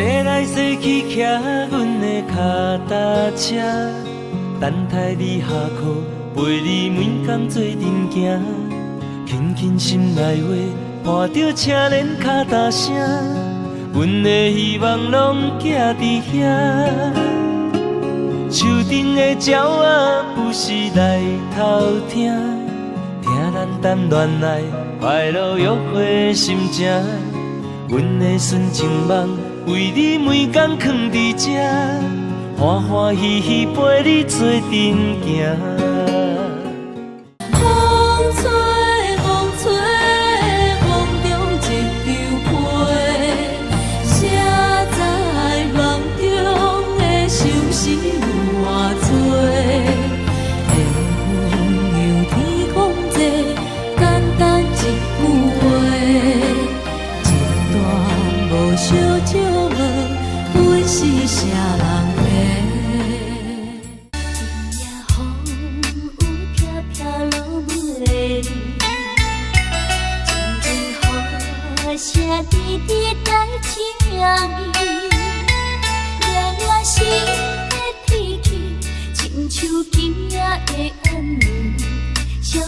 驶来驶去，骑阮的脚踏车，等待你下课，陪你每天做阵行。轻轻心内话，伴着车轮脚踏声，阮的希望拢寄伫遐。树顶的鸟仔有时来偷听，听咱谈恋爱快乐约会心情。阮的纯情梦为你每天藏伫这，欢欢喜喜陪你做阵行。风吹风吹，梦中一张被，谁知梦中的相思有偌多？缘分由天公作，简单一句话，一段无相招问，阮是啥人的？声滴滴来听伊，恋恋心的天气，亲像今夜的暗暝，小雨